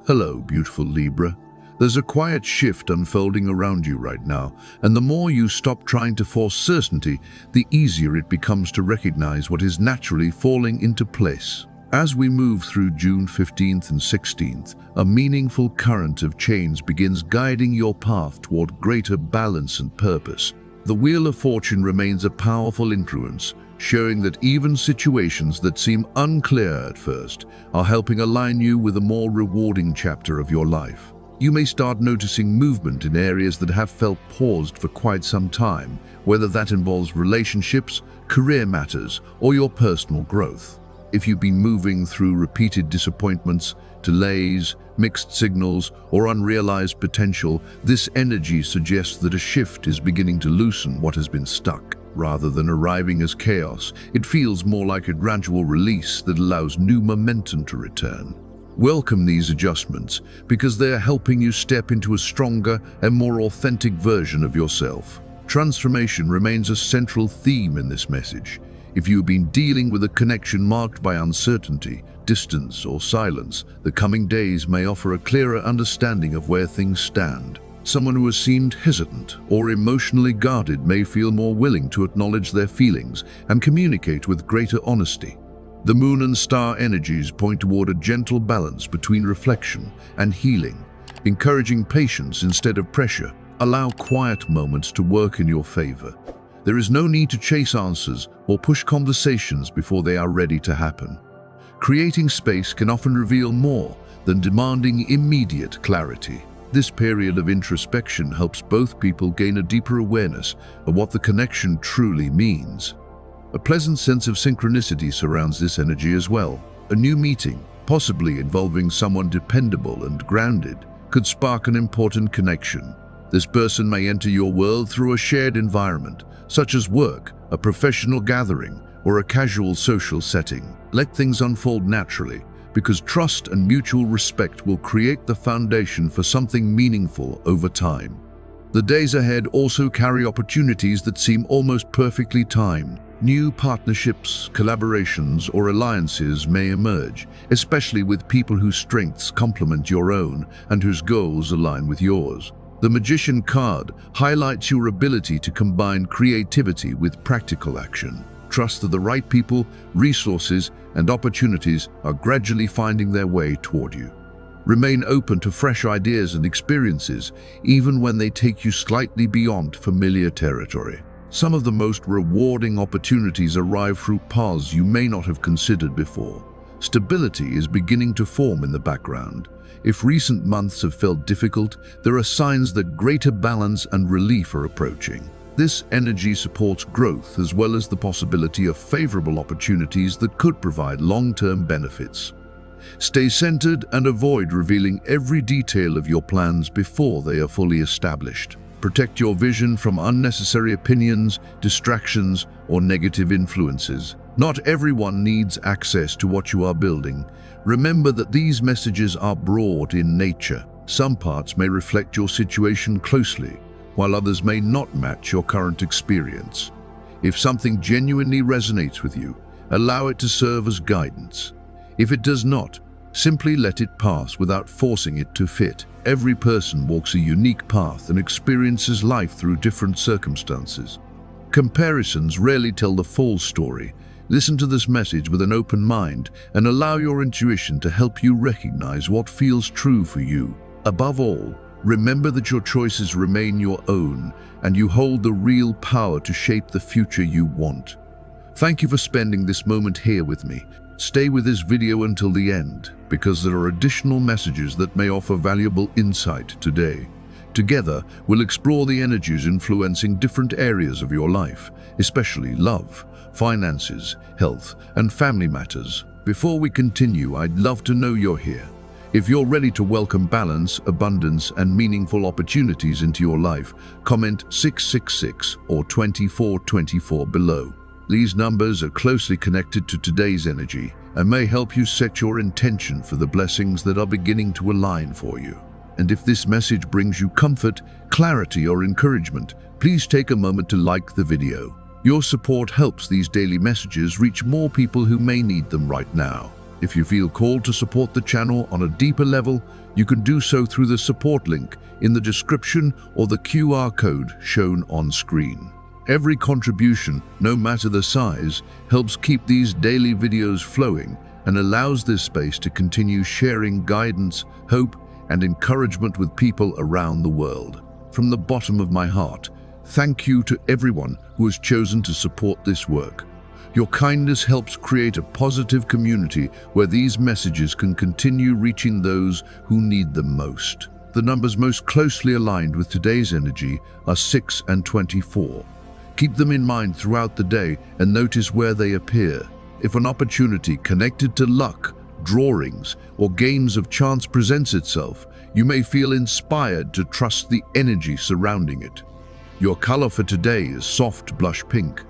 Hello, beautiful Libra. There's a quiet shift unfolding around you right now, and the more you stop trying to force certainty, the easier it becomes to recognize what is naturally falling into place. As we move through June 15th and 16th, a meaningful current of change begins guiding your path toward greater balance and purpose. The Wheel of Fortune remains a powerful influence, showing that even situations that seem unclear at first are helping align you with a more rewarding chapter of your life. You may start noticing movement in areas that have felt paused for quite some time, whether that involves relationships, career matters, or your personal growth. If you've been moving through repeated disappointments, delays, mixed signals, or unrealized potential, this energy suggests that a shift is beginning to loosen what has been stuck. Rather than arriving as chaos, it feels more like a gradual release that allows new momentum to return. Welcome these adjustments because they are helping you step into a stronger and more authentic version of yourself. Transformation remains a central theme in this message. If you've been dealing with a connection marked by uncertainty, distance, or silence, the coming days may offer a clearer understanding of where things stand. Someone who has seemed hesitant or emotionally guarded may feel more willing to acknowledge their feelings and communicate with greater honesty. The moon and star energies point toward a gentle balance between reflection and healing, encouraging patience instead of pressure. Allow quiet moments to work in your favor. There is no need to chase answers or push conversations before they are ready to happen. Creating space can often reveal more than demanding immediate clarity. This period of introspection helps both people gain a deeper awareness of what the connection truly means. A pleasant sense of synchronicity surrounds this energy as well. A new meeting, possibly involving someone dependable and grounded, could spark an important connection. This person may enter your world through a shared environment, such as work, a professional gathering, or a casual social setting. Let things unfold naturally, because trust and mutual respect will create the foundation for something meaningful over time. The days ahead also carry opportunities that seem almost perfectly timed. New partnerships, collaborations, or alliances may emerge, especially with people whose strengths complement your own and whose goals align with yours. The Magician card highlights your ability to combine creativity with practical action. Trust that the right people, resources, and opportunities are gradually finding their way toward you. Remain open to fresh ideas and experiences, even when they take you slightly beyond familiar territory. Some of the most rewarding opportunities arrive through paths you may not have considered before. Stability is beginning to form in the background. If recent months have felt difficult, there are signs that greater balance and relief are approaching. This energy supports growth as well as the possibility of favorable opportunities that could provide long-term benefits. Stay centered and avoid revealing every detail of your plans before they are fully established. Protect your vision from unnecessary opinions, distractions, or negative influences. Not everyone needs access to what you are building. Remember that these messages are broad in nature. Some parts may reflect your situation closely, while others may not match your current experience. If something genuinely resonates with you, allow it to serve as guidance. If it does not, simply let it pass without forcing it to fit. Every person walks a unique path and experiences life through different circumstances. Comparisons rarely tell the full story. Listen to this message with an open mind and allow your intuition to help you recognize what feels true for you. Above all, remember that your choices remain your own and you hold the real power to shape the future you want. Thank you for spending this moment here with me. Stay with this video until the end, because there are additional messages that may offer valuable insight today. Together, we'll explore the energies influencing different areas of your life, especially love, finances, health, and family matters. Before we continue, I'd love to know you're here. If you're ready to welcome balance, abundance, and meaningful opportunities into your life, comment 666 or 2424 below. These numbers are closely connected to today's energy and may help you set your intention for the blessings that are beginning to align for you. And if this message brings you comfort, clarity, or encouragement, please take a moment to like the video. Your support helps these daily messages reach more people who may need them right now. If you feel called to support the channel on a deeper level, you can do so through the support link in the description or the QR code shown on screen. Every contribution, no matter the size, helps keep these daily videos flowing and allows this space to continue sharing guidance, hope, and encouragement with people around the world. From the bottom of my heart, thank you to everyone who has chosen to support this work. Your kindness helps create a positive community where these messages can continue reaching those who need them most. The numbers most closely aligned with today's energy are 6 and 24. Keep them in mind throughout the day and notice where they appear. If an opportunity connected to luck, drawings, or games of chance presents itself, you may feel inspired to trust the energy surrounding it. Your color for today is soft blush pink.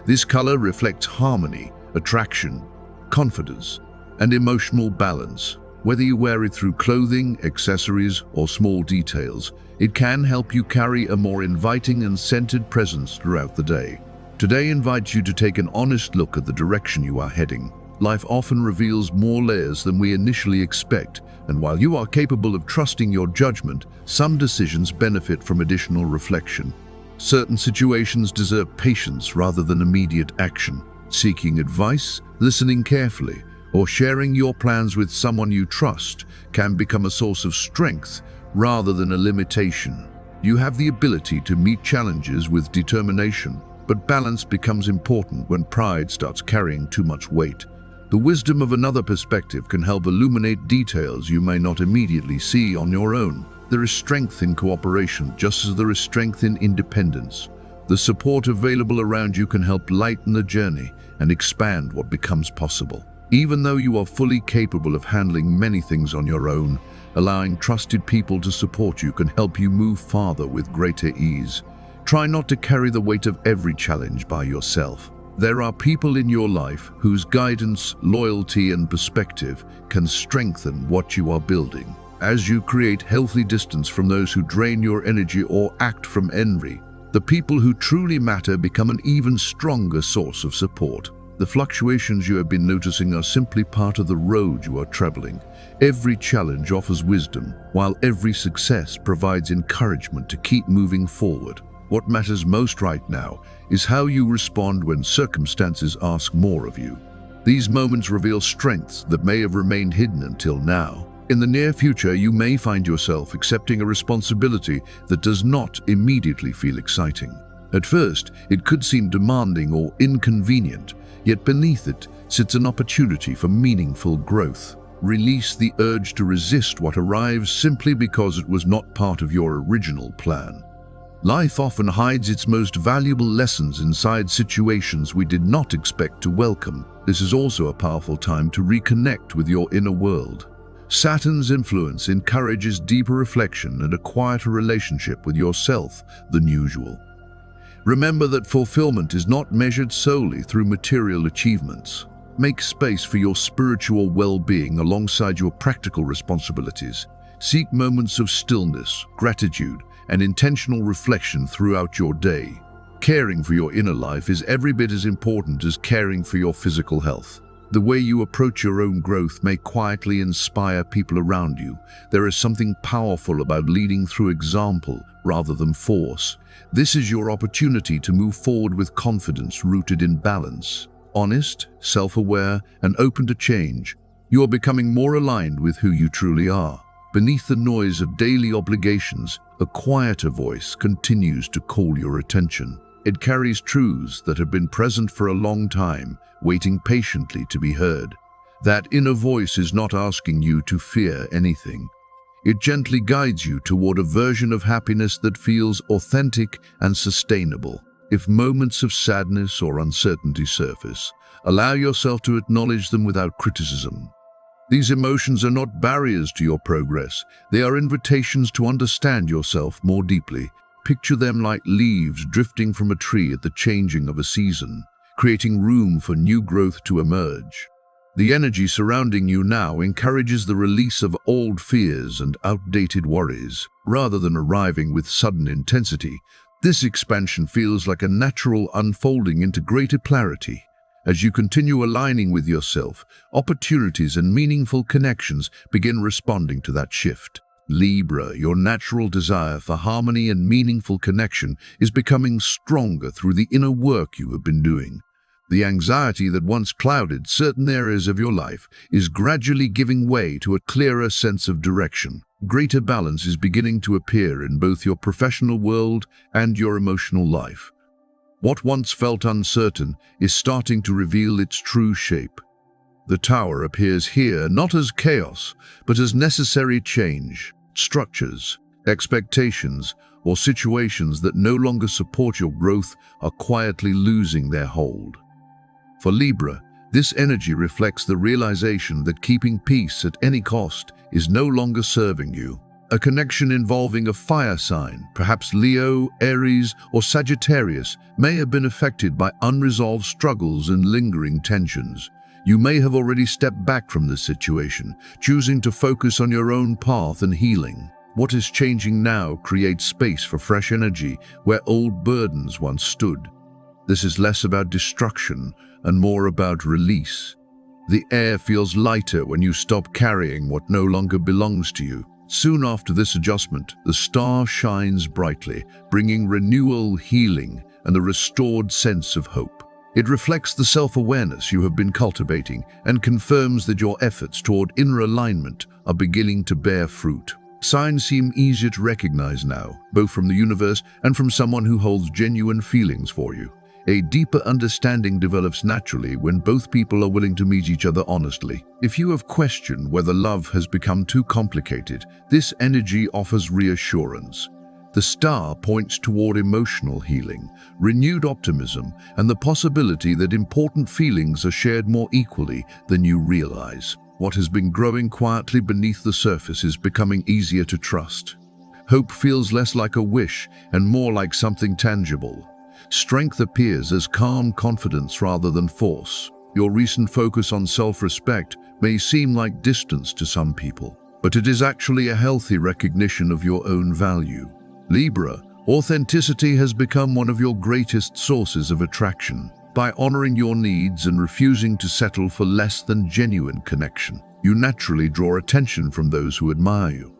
This color reflects harmony, attraction, confidence, and emotional balance. Whether you wear it through clothing, accessories, or small details, it can help you carry a more inviting and centered presence throughout the day. Today invites you to take an honest look at the direction you are heading. Life often reveals more layers than we initially expect, and while you are capable of trusting your judgment, some decisions benefit from additional reflection. Certain situations deserve patience rather than immediate action. Seeking advice, listening carefully, or sharing your plans with someone you trust can become a source of strength rather than a limitation. You have the ability to meet challenges with determination, but balance becomes important when pride starts carrying too much weight. The wisdom of another perspective can help illuminate details you may not immediately see on your own. There is strength in cooperation, just as there is strength in independence. The support available around you can help lighten the journey and expand what becomes possible. Even though you are fully capable of handling many things on your own, allowing trusted people to support you can help you move farther with greater ease. Try not to carry the weight of every challenge by yourself. There are people in your life whose guidance, loyalty, and perspective can strengthen what you are building. As you create healthy distance from those who drain your energy or act from envy, the people who truly matter become an even stronger source of support. The fluctuations you have been noticing are simply part of the road you are traveling. Every challenge offers wisdom, while every success provides encouragement to keep moving forward. What matters most right now is how you respond when circumstances ask more of you. These moments reveal strengths that may have remained hidden until now. In the near future, you may find yourself accepting a responsibility that does not immediately feel exciting. At first, it could seem demanding or inconvenient, yet beneath it sits an opportunity for meaningful growth. Release the urge to resist what arrives simply because it was not part of your original plan. Life often hides its most valuable lessons inside situations we did not expect to welcome. This is also a powerful time to reconnect with your inner world. Saturn's influence encourages deeper reflection and a quieter relationship with yourself than usual. Remember that fulfillment is not measured solely through material achievements. Make space for your spiritual well-being alongside your practical responsibilities. Seek moments of stillness, gratitude, and intentional reflection throughout your day. Caring for your inner life is every bit as important as caring for your physical health. The way you approach your own growth may quietly inspire people around you. There is something powerful about leading through example rather than force. This is your opportunity to move forward with confidence rooted in balance. Honest, self-aware, and open to change, you are becoming more aligned with who you truly are. Beneath the noise of daily obligations, a quieter voice continues to call your attention. It carries truths that have been present for a long time, waiting patiently to be heard. That inner voice is not asking you to fear anything. It gently guides you toward a version of happiness that feels authentic and sustainable. If moments of sadness or uncertainty surface, allow yourself to acknowledge them without criticism. These emotions are not barriers to your progress. They are invitations to understand yourself more deeply. Picture them like leaves drifting from a tree at the changing of a season, creating room for new growth to emerge. The energy surrounding you now encourages the release of old fears and outdated worries. Rather than arriving with sudden intensity, this expansion feels like a natural unfolding into greater clarity. As you continue aligning with yourself, opportunities and meaningful connections begin responding to that shift. Libra, your natural desire for harmony and meaningful connection is becoming stronger through the inner work you have been doing. The anxiety that once clouded certain areas of your life is gradually giving way to a clearer sense of direction. Greater balance is beginning to appear in both your professional world and your emotional life. What once felt uncertain is starting to reveal its true shape. The Tower appears here not as chaos, but as necessary change. Structures, expectations, or situations that no longer support your growth are quietly losing their hold. For Libra, this energy reflects the realization that keeping peace at any cost is no longer serving you. A connection involving a fire sign, perhaps Leo, Aries, or Sagittarius, may have been affected by unresolved struggles and lingering tensions. You may have already stepped back from this situation, choosing to focus on your own path and healing. What is changing now creates space for fresh energy where old burdens once stood. This is less about destruction and more about release. The air feels lighter when you stop carrying what no longer belongs to you. Soon after this adjustment, the star shines brightly, bringing renewal, healing, and a restored sense of hope. It reflects the self-awareness you have been cultivating and confirms that your efforts toward inner alignment are beginning to bear fruit. Signs seem easier to recognize now, both from the universe and from someone who holds genuine feelings for you. A deeper understanding develops naturally when both people are willing to meet each other honestly. If you have questioned whether love has become too complicated, this energy offers reassurance. The star points toward emotional healing, renewed optimism, and the possibility that important feelings are shared more equally than you realize. What has been growing quietly beneath the surface is becoming easier to trust. Hope feels less like a wish and more like something tangible. Strength appears as calm confidence rather than force. Your recent focus on self-respect may seem like distance to some people, but it is actually a healthy recognition of your own value. Libra, authenticity has become one of your greatest sources of attraction. By honoring your needs and refusing to settle for less than genuine connection, you naturally draw attention from those who admire you.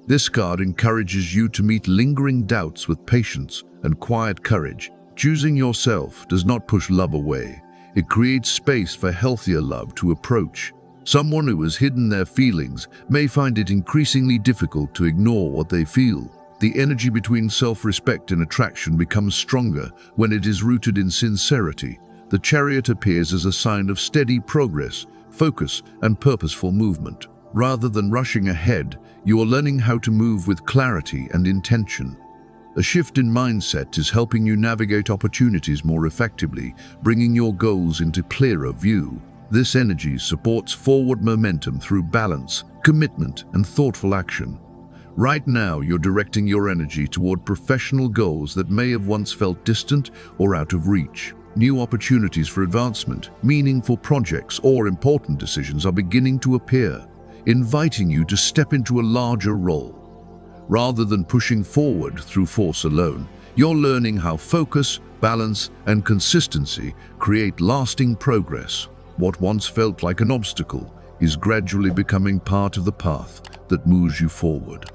This card encourages you to meet lingering doubts with patience and quiet courage. Choosing yourself does not push love away. It creates space for healthier love to approach. Someone who has hidden their feelings may find it increasingly difficult to ignore what they feel. The energy between self-respect and attraction becomes stronger when it is rooted in sincerity. The Chariot appears as a sign of steady progress, focus, and purposeful movement. Rather than rushing ahead, you are learning how to move with clarity and intention. A shift in mindset is helping you navigate opportunities more effectively, bringing your goals into clearer view. This energy supports forward momentum through balance, commitment, and thoughtful action. Right now, you're directing your energy toward professional goals that may have once felt distant or out of reach. New opportunities for advancement, meaningful projects, or important decisions are beginning to appear, inviting you to step into a larger role. Rather than pushing forward through force alone, you're learning how focus, balance, and consistency create lasting progress. What once felt like an obstacle is gradually becoming part of the path that moves you forward.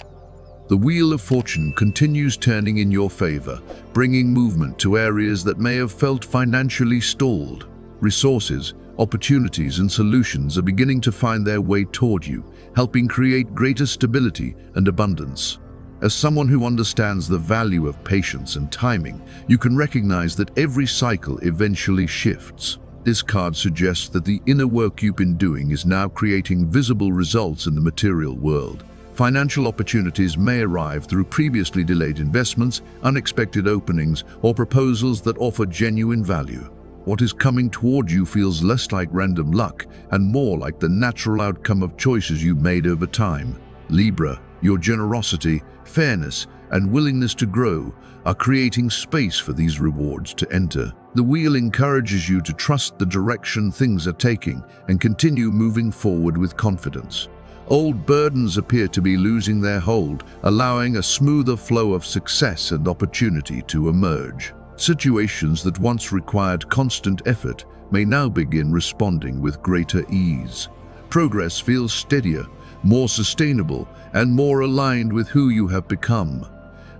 The Wheel of Fortune continues turning in your favor, bringing movement to areas that may have felt financially stalled. Resources, opportunities, and solutions are beginning to find their way toward you, helping create greater stability and abundance. As someone who understands the value of patience and timing, you can recognize that every cycle eventually shifts. This card suggests that the inner work you've been doing is now creating visible results in the material world. Financial opportunities may arrive through previously delayed investments, unexpected openings, or proposals that offer genuine value. What is coming toward you feels less like random luck and more like the natural outcome of choices you've made over time. Libra, your generosity, fairness, and willingness to grow are creating space for these rewards to enter. The wheel encourages you to trust the direction things are taking and continue moving forward with confidence. Old burdens appear to be losing their hold, allowing a smoother flow of success and opportunity to emerge. Situations that once required constant effort may now begin responding with greater ease. Progress feels steadier, more sustainable, and more aligned with who you have become.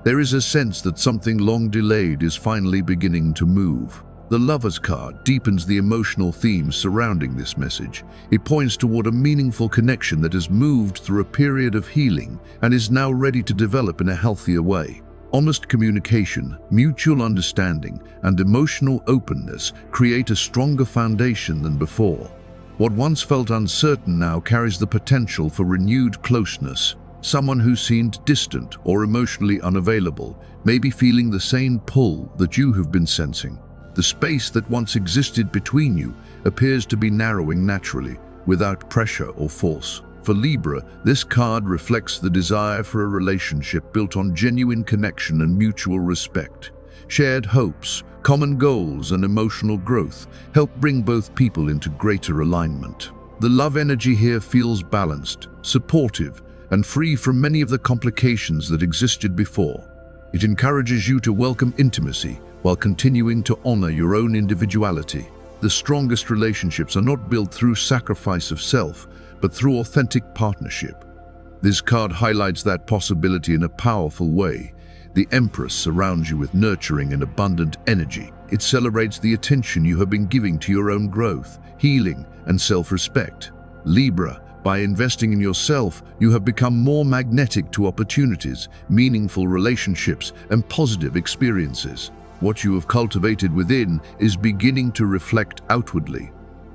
There is a sense that something long delayed is finally beginning to move. The Lover's card deepens the emotional themes surrounding this message. It points toward a meaningful connection that has moved through a period of healing and is now ready to develop in a healthier way. Honest communication, mutual understanding, and emotional openness create a stronger foundation than before. What once felt uncertain now carries the potential for renewed closeness. Someone who seemed distant or emotionally unavailable may be feeling the same pull that you have been sensing. The space that once existed between you appears to be narrowing naturally, without pressure or force. For Libra, this card reflects the desire for a relationship built on genuine connection and mutual respect. Shared hopes, common goals, and emotional growth help bring both people into greater alignment. The love energy here feels balanced, supportive, and free from many of the complications that existed before. It encourages you to welcome intimacy while continuing to honor your own individuality. The strongest relationships are not built through sacrifice of self, but through authentic partnership. This card highlights that possibility in a powerful way. The Empress surrounds you with nurturing and abundant energy. It celebrates the attention you have been giving to your own growth, healing, and self-respect. Libra, by investing in yourself, you have become more magnetic to opportunities, meaningful relationships, and positive experiences. What you have cultivated within is beginning to reflect outwardly.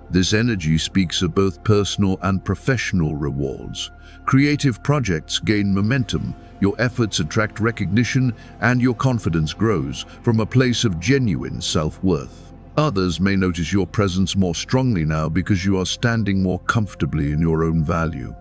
This energy speaks of both personal and professional rewards. Creative projects gain momentum, your efforts attract recognition, and your confidence grows from a place of genuine self-worth. Others may notice your presence more strongly now because you are standing more comfortably in your own value.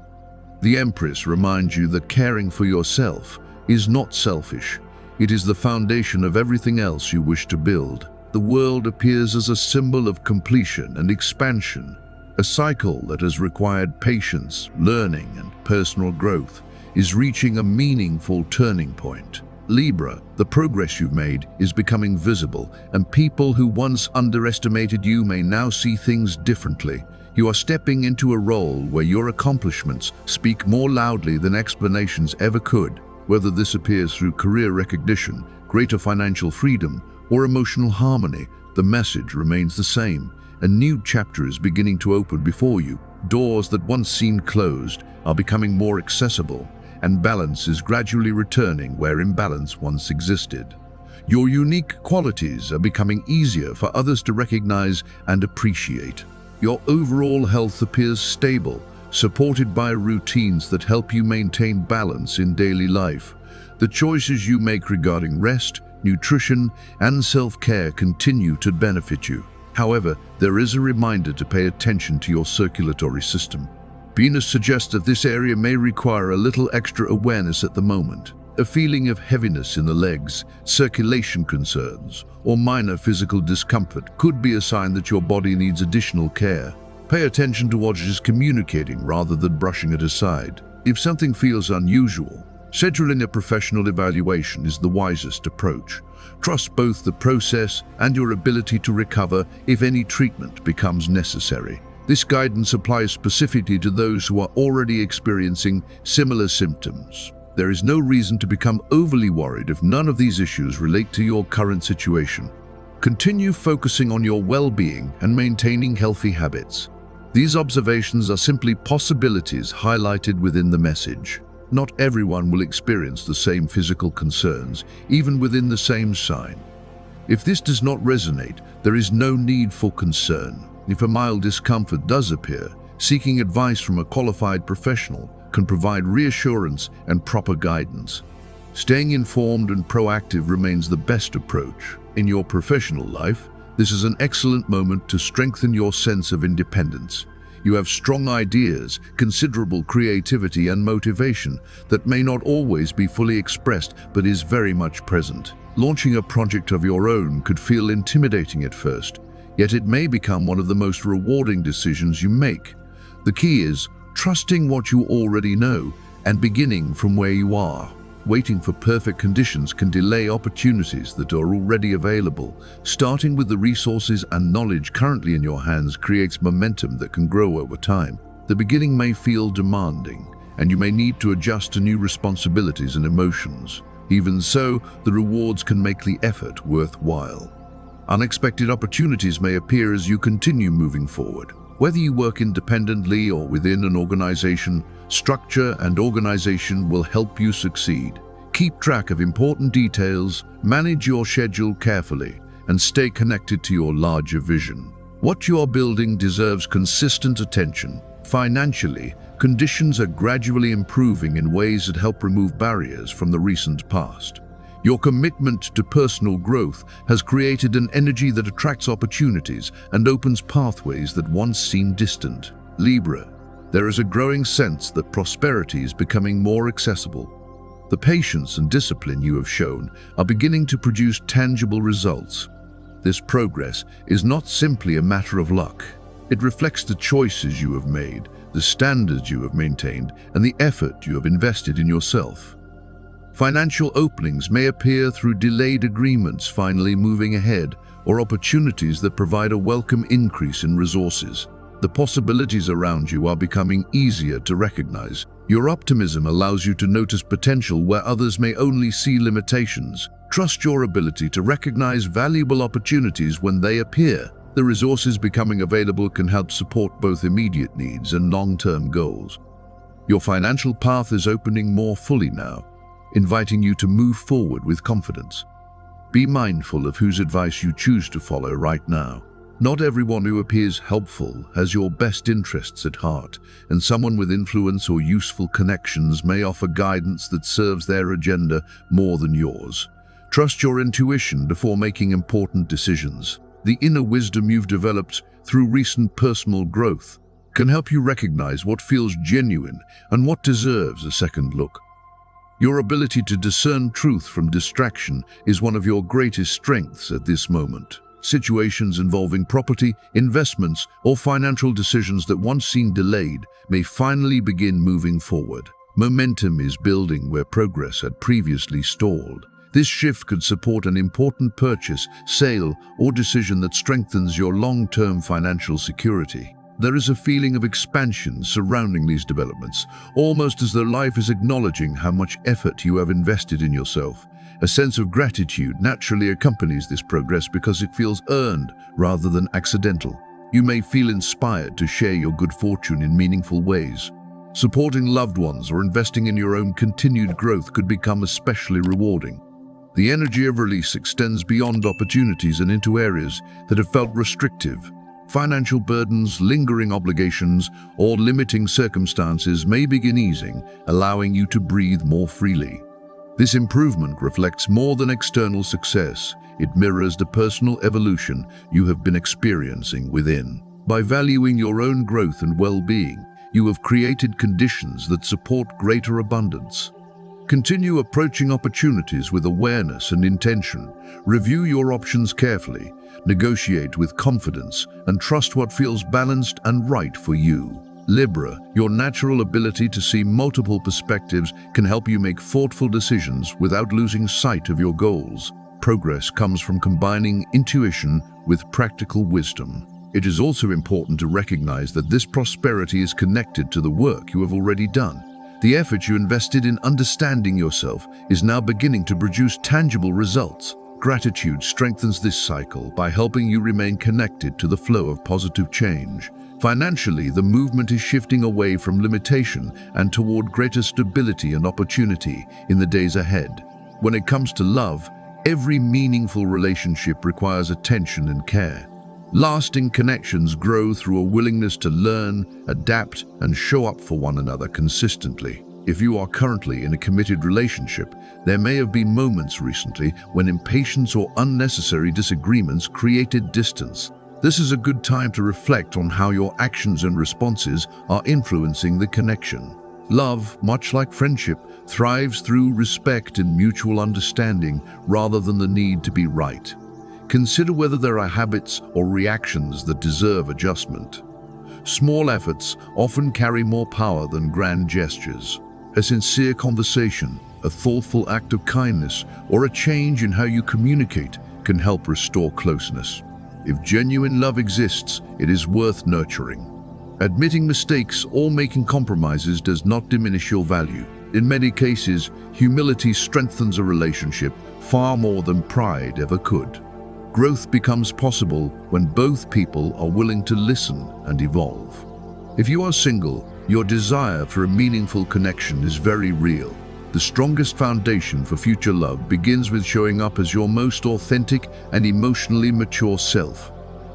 The Empress reminds you that caring for yourself is not selfish. It is the foundation of everything else you wish to build. The world appears as a symbol of completion and expansion. A cycle that has required patience, learning, and personal growth is reaching a meaningful turning point. Libra, the progress you've made is becoming visible, and people who once underestimated you may now see things differently. You are stepping into a role where your accomplishments speak more loudly than explanations ever could. Whether this appears through career recognition, greater financial freedom, or emotional harmony, the message remains the same. A new chapter is beginning to open before you. Doors that once seemed closed are becoming more accessible, and balance is gradually returning where imbalance once existed. Your unique qualities are becoming easier for others to recognize and appreciate. Your overall health appears stable, supported by routines that help you maintain balance in daily life. The choices you make regarding rest, nutrition, and self-care continue to benefit you. However, there is a reminder to pay attention to your circulatory system. Venus suggests that this area may require a little extra awareness at the moment. A feeling of heaviness in the legs, circulation concerns, or minor physical discomfort could be a sign that your body needs additional care. Pay attention to what it is communicating rather than brushing it aside. If something feels unusual, scheduling a professional evaluation is the wisest approach. Trust both the process and your ability to recover if any treatment becomes necessary. This guidance applies specifically to those who are already experiencing similar symptoms. There is no reason to become overly worried if none of these issues relate to your current situation. Continue focusing on your well-being and maintaining healthy habits. These observations are simply possibilities highlighted within the message. Not everyone will experience the same physical concerns, even within the same sign. If this does not resonate, there is no need for concern. If a mild discomfort does appear, seeking advice from a qualified professional can provide reassurance and proper guidance. Staying informed and proactive remains the best approach. In your professional life, this is an excellent moment to strengthen your sense of independence. You have strong ideas, considerable creativity, and motivation that may not always be fully expressed but is very much present. Launching a project of your own could feel intimidating at first, yet it may become one of the most rewarding decisions you make. The key is trusting what you already know and beginning from where you are. Waiting for perfect conditions can delay opportunities that are already available. Starting with the resources and knowledge currently in your hands creates momentum that can grow over time. The beginning may feel demanding, and you may need to adjust to new responsibilities and emotions. Even so, the rewards can make the effort worthwhile. Unexpected opportunities may appear as you continue moving forward. Whether you work independently or within an organization, structure and organization will help you succeed. Keep track of important details, manage your schedule carefully, and stay connected to your larger vision. What you are building deserves consistent attention. Financially, conditions are gradually improving in ways that help remove barriers from the recent past. Your commitment to personal growth has created an energy that attracts opportunities and opens pathways that once seemed distant. Libra, there is a growing sense that prosperity is becoming more accessible. The patience and discipline you have shown are beginning to produce tangible results. This progress is not simply a matter of luck. It reflects the choices you have made, the standards you have maintained, and the effort you have invested in yourself. Financial openings may appear through delayed agreements finally moving ahead, or opportunities that provide a welcome increase in resources. The possibilities around you are becoming easier to recognize. Your optimism allows you to notice potential where others may only see limitations. Trust your ability to recognize valuable opportunities when they appear. The resources becoming available can help support both immediate needs and long-term goals. Your financial path is opening more fully now, inviting you to move forward with confidence. Be mindful of whose advice you choose to follow right now. Not everyone who appears helpful has your best interests at heart, and someone with influence or useful connections may offer guidance that serves their agenda more than yours. Trust your intuition before making important decisions. The inner wisdom you've developed through recent personal growth can help you recognize what feels genuine and what deserves a second look. Your ability to discern truth from distraction is one of your greatest strengths at this moment. Situations involving property, investments, or financial decisions that once seemed delayed may finally begin moving forward. Momentum is building where progress had previously stalled. This shift could support an important purchase, sale, or decision that strengthens your long-term financial security. There is a feeling of expansion surrounding these developments, almost as though life is acknowledging how much effort you have invested in yourself. A sense of gratitude naturally accompanies this progress because it feels earned rather than accidental. You may feel inspired to share your good fortune in meaningful ways. Supporting loved ones or investing in your own continued growth could become especially rewarding. The energy of release extends beyond opportunities and into areas that have felt restrictive. Financial burdens, lingering obligations, or limiting circumstances may begin easing, allowing you to breathe more freely. This improvement reflects more than external success. It mirrors the personal evolution you have been experiencing within. By valuing your own growth and well-being, you have created conditions that support greater abundance. Continue approaching opportunities with awareness and intention. Review your options carefully, negotiate with confidence, and trust what feels balanced and right for you. Libra, your natural ability to see multiple perspectives can help you make thoughtful decisions without losing sight of your goals. Progress comes from combining intuition with practical wisdom. It is also important to recognize that this prosperity is connected to the work you have already done. The effort you invested in understanding yourself is now beginning to produce tangible results. Gratitude strengthens this cycle by helping you remain connected to the flow of positive change. Financially, the movement is shifting away from limitation and toward greater stability and opportunity in the days ahead. When it comes to love, every meaningful relationship requires attention and care. Lasting connections grow through a willingness to learn, adapt, and show up for one another consistently. If you are currently in a committed relationship, there may have been moments recently when impatience or unnecessary disagreements created distance. This is a good time to reflect on how your actions and responses are influencing the connection. Love, much like friendship, thrives through respect and mutual understanding rather than the need to be right. Consider whether there are habits or reactions that deserve adjustment. Small efforts often carry more power than grand gestures. A sincere conversation, a thoughtful act of kindness, or a change in how you communicate can help restore closeness. If genuine love exists, it is worth nurturing. Admitting mistakes or making compromises does not diminish your value. In many cases, humility strengthens a relationship far more than pride ever could. Growth becomes possible when both people are willing to listen and evolve. If you are single, your desire for a meaningful connection is very real. The strongest foundation for future love begins with showing up as your most authentic and emotionally mature self.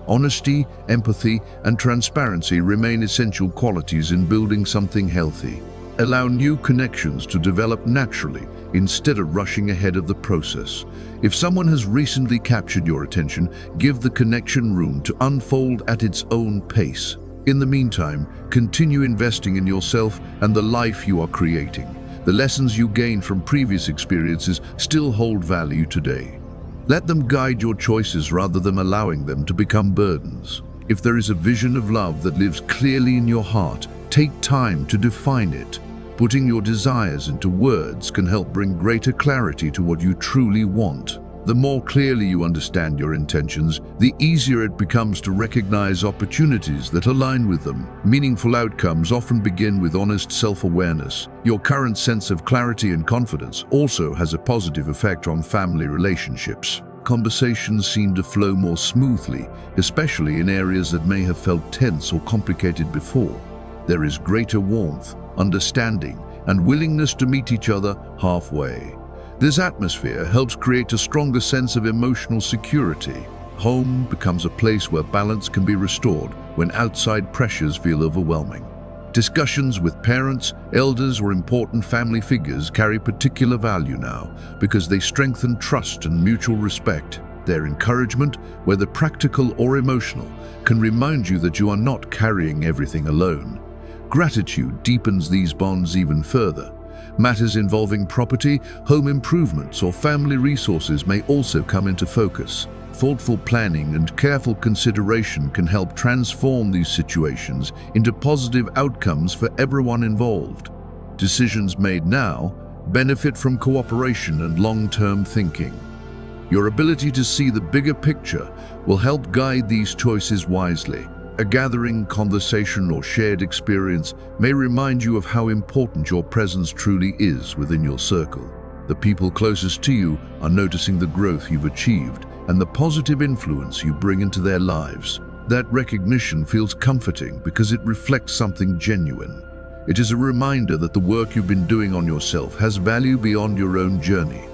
Honesty, empathy, and transparency remain essential qualities in building something healthy. Allow new connections to develop naturally instead of rushing ahead of the process. If someone has recently captured your attention, give the connection room to unfold at its own pace. In the meantime, continue investing in yourself and the life you are creating. The lessons you gained from previous experiences still hold value today. Let them guide your choices rather than allowing them to become burdens. If there is a vision of love that lives clearly in your heart, take time to define it. Putting your desires into words can help bring greater clarity to what you truly want. The more clearly you understand your intentions, the easier it becomes to recognize opportunities that align with them. Meaningful outcomes often begin with honest self-awareness. Your current sense of clarity and confidence also has a positive effect on family relationships. Conversations seem to flow more smoothly, especially in areas that may have felt tense or complicated before. There is greater warmth, understanding, and willingness to meet each other halfway. This atmosphere helps create a stronger sense of emotional security. Home becomes a place where balance can be restored when outside pressures feel overwhelming. Discussions with parents, elders, or important family figures carry particular value now because they strengthen trust and mutual respect. Their encouragement, whether practical or emotional, can remind you that you are not carrying everything alone. Gratitude deepens these bonds even further. Matters involving property, home improvements, or family resources may also come into focus. Thoughtful planning and careful consideration can help transform these situations into positive outcomes for everyone involved. Decisions made now benefit from cooperation and long-term thinking. Your ability to see the bigger picture will help guide these choices wisely. A gathering, conversation, or shared experience may remind you of how important your presence truly is within your circle. The people closest to you are noticing the growth you've achieved and the positive influence you bring into their lives. That recognition feels comforting because it reflects something genuine. It is a reminder that the work you've been doing on yourself has value beyond your own journey.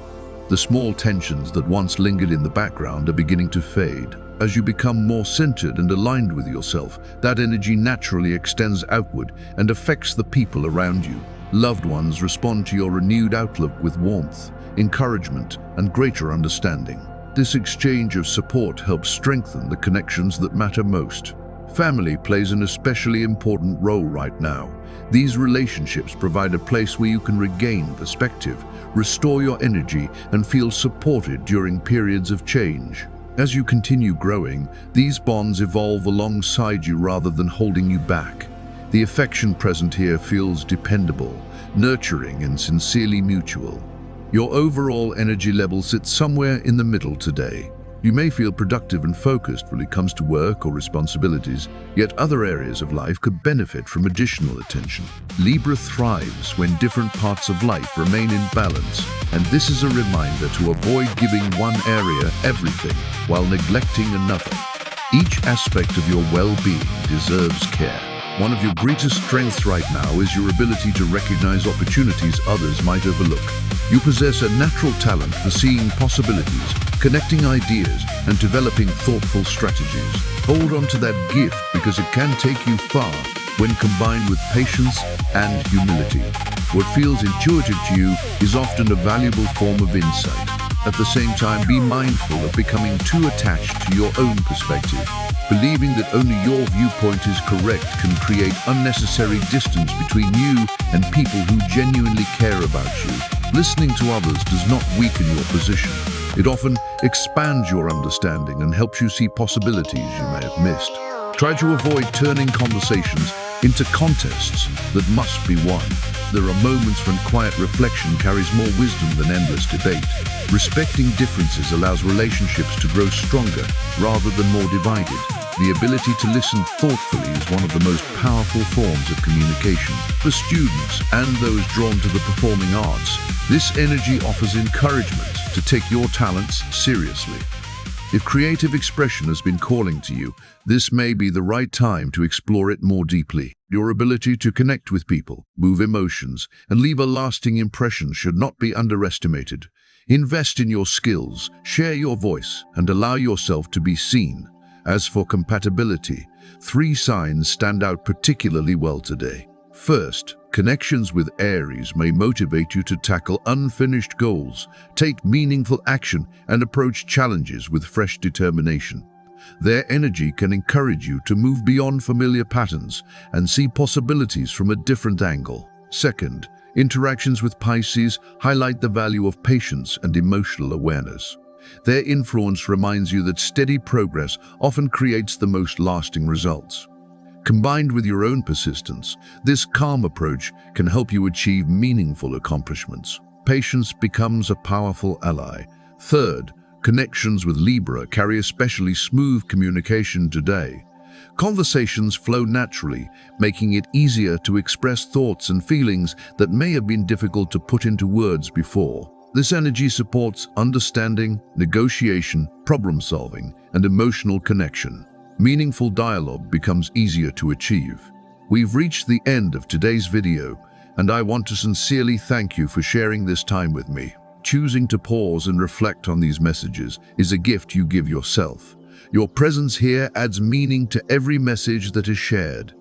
The small tensions that once lingered in the background are beginning to fade. As you become more centered and aligned with yourself, that energy naturally extends outward and affects the people around you. Loved ones respond to your renewed outlook with warmth, encouragement, and greater understanding. This exchange of support helps strengthen the connections that matter most. Family plays an especially important role right now. These relationships provide a place where you can regain perspective, restore your energy, and feel supported during periods of change. As you continue growing, these bonds evolve alongside you rather than holding you back. The affection present here feels dependable, nurturing, and sincerely mutual. Your overall energy level sits somewhere in the middle today. You may feel productive and focused when it comes to work or responsibilities, yet other areas of life could benefit from additional attention. Libra thrives when different parts of life remain in balance, and this is a reminder to avoid giving one area everything while neglecting another. Each aspect of your well-being deserves care. One of your greatest strengths right now is your ability to recognize opportunities others might overlook. You possess a natural talent for seeing possibilities, connecting ideas, and developing thoughtful strategies. Hold on to that gift because it can take you far when combined with patience and humility. What feels intuitive to you is often a valuable form of insight. At the same time, be mindful of becoming too attached to your own perspective. Believing that only your viewpoint is correct can create unnecessary distance between you and people who genuinely care about you. Listening to others does not weaken your position. It often expands your understanding and helps you see possibilities you may have missed. Try to avoid turning conversations into contests that must be won. There are moments when quiet reflection carries more wisdom than endless debate. Respecting differences allows relationships to grow stronger rather than more divided. The ability to listen thoughtfully is one of the most powerful forms of communication. For students and those drawn to the performing arts, this energy offers encouragement to take your talents seriously. If creative expression has been calling to you, this may be the right time to explore it more deeply. Your ability to connect with people, move emotions, and leave a lasting impression should not be underestimated. Invest in your skills, share your voice, and allow yourself to be seen. As for compatibility, 3 signs stand out particularly well today. First, connections with Aries may motivate you to tackle unfinished goals, take meaningful action, and approach challenges with fresh determination. Their energy can encourage you to move beyond familiar patterns and see possibilities from a different angle. Second, interactions with Pisces highlight the value of patience and emotional awareness. Their influence reminds you that steady progress often creates the most lasting results. Combined with your own persistence, this calm approach can help you achieve meaningful accomplishments. Patience becomes a powerful ally. Third, connections with Libra carry especially smooth communication today. Conversations flow naturally, making it easier to express thoughts and feelings that may have been difficult to put into words before. This energy supports understanding, negotiation, problem-solving, and emotional connection. Meaningful dialogue becomes easier to achieve. We've reached the end of today's video, and I want to sincerely thank you for sharing this time with me. Choosing to pause and reflect on these messages is a gift you give yourself. Your presence here adds meaning to every message that is shared.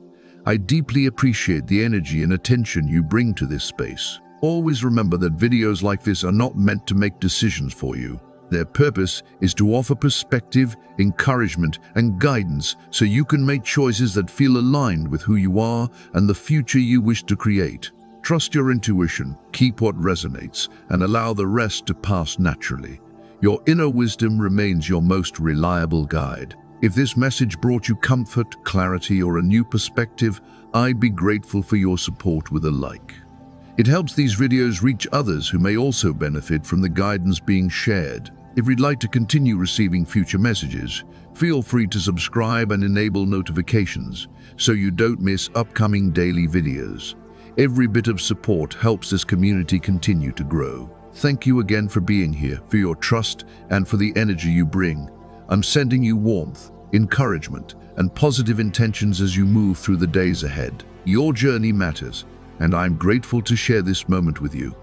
I deeply appreciate the energy and attention you bring to this space. Always remember that videos like this are not meant to make decisions for you. Their purpose is to offer perspective, encouragement, and guidance so you can make choices that feel aligned with who you are and the future you wish to create. Trust your intuition, keep what resonates, and allow the rest to pass naturally. Your inner wisdom remains your most reliable guide. If this message brought you comfort, clarity, or a new perspective, I'd be grateful for your support with a like. It helps these videos reach others who may also benefit from the guidance being shared. If you'd like to continue receiving future messages, feel free to subscribe and enable notifications so you don't miss upcoming daily videos. Every bit of support helps this community continue to grow. Thank you again for being here, for your trust, and for the energy you bring. I'm sending you warmth, encouragement, and positive intentions as you move through the days ahead. Your journey matters, and I'm grateful to share this moment with you.